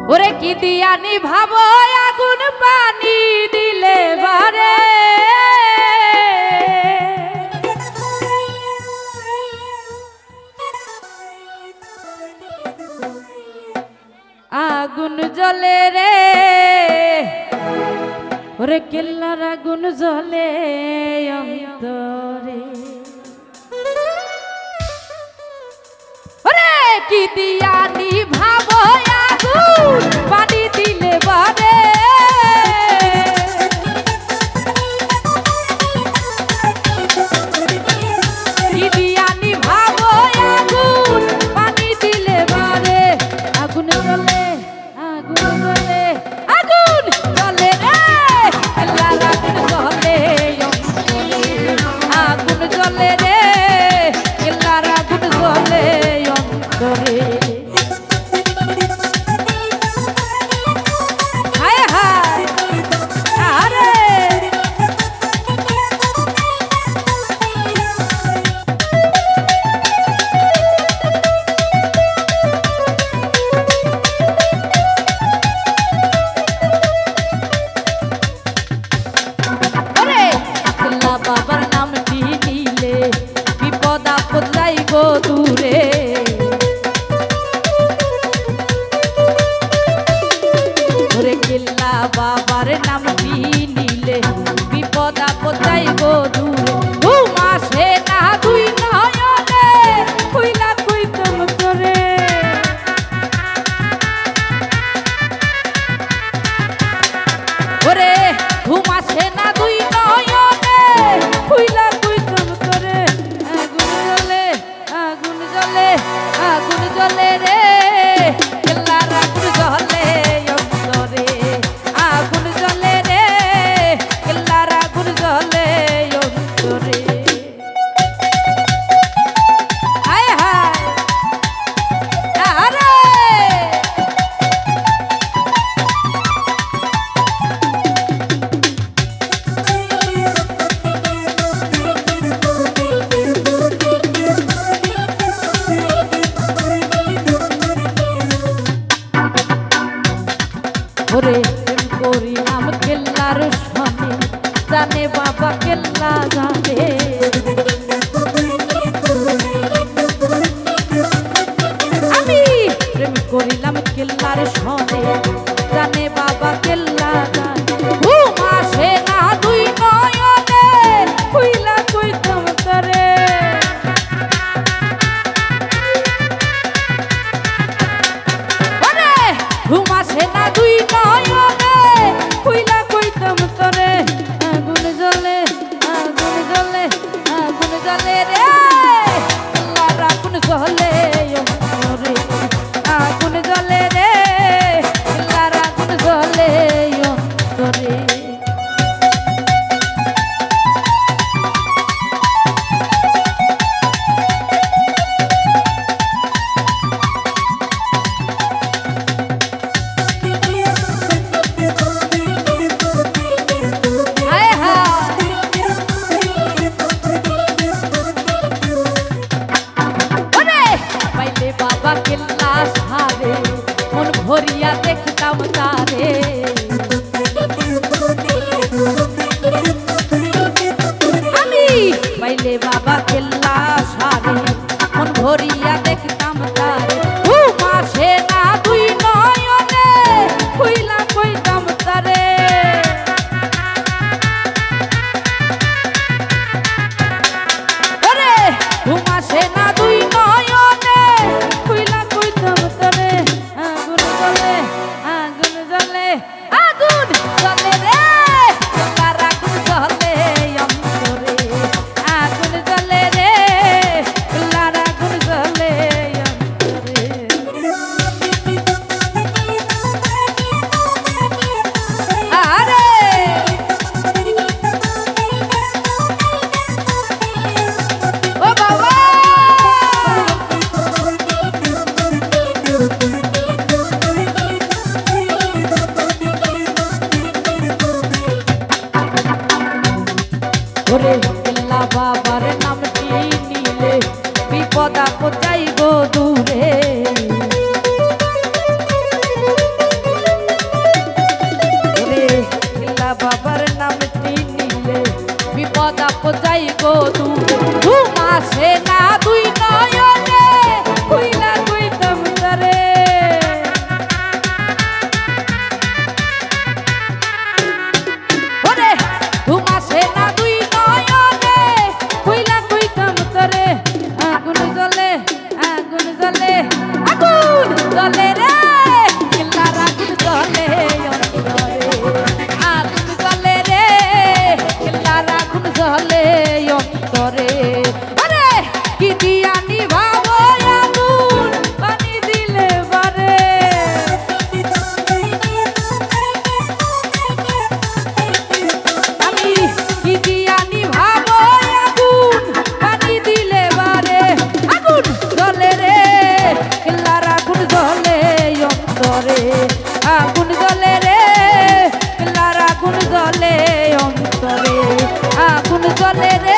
ওরে কি দিয়া নিভাবো আগুন পানি দিলে বারে আগুন জ্বলে রে ওরে কেল্লার আগুন জ্বলে অন্তরে ওরে কি দিয়া নিভাবো আগুন পানি দিলে বারে কি দিয়া নিভাবো আগুন পানি দিলে বারে আগুন জ্বলে আগুন জ্বলে আগুন জ্বলে রে কেল্লার আগুন জ্বলে অন্তরে আগুন জ্বলে রে কেল্লার আগুন জ্বলে অন্তরে বাবার নামটি নিলে বিপদ আপদ যাইব দূরে ওরে কেল্লা বাবার নামটি নিলে বিপদ আপদ যাইব দূরে ঘুম আসে না দুই নয়নে কইলা কইতাম তোরে ওরে ঘুম আসে না দুই নয়নে কইলা কইতাম তোরে আগুন জ্বলে আগুন জ্বলে আগুন জ্বলে রে কেল্লার আগুন জ্বলে অন্তরে আগুন জ্বলে রে কেল্লার আগুন জ্বলে অন্তরে হায় হায় আরে ওরে প্রেম করি নাম কেল্লার সনে জানে বাবা কেল্লা জানে আমি প্রেম করিলাম কেল্লার সনে জানে বাবা কেল্লা জানে ঘুম আসে না দুই নয়নে কইলা কইতাম তোরে ওরে ঘুম আসে না দুই নয়নে কইলা কইতাম তোরে আগুন জ্বলে আগুন জ্বলে আগুন জ্বলে রে কেল্লার আগুন জ্বলে অন্তরে আগুন জ্বলে রে কেল্লার আগুন জ্বলে অন্তরে বাবা কেল্লা সারে মন ভরিয়া দেখতাম তারে আমি পাইলে বাবা কেল্লা সারে মন ভরিয়া দেখতাম তারে ঘুম আসে না দুই নয়নে কইলা কইতাম তারে ওরে ঘুম আসে না দুই নয়নে কইলা কইতাম তোরে আগুন জ্বলে অন্তরে আগুন জ্বলে রে কেল্লার আগুন জ্বলে অন্তরে আগুন জ্বলে রে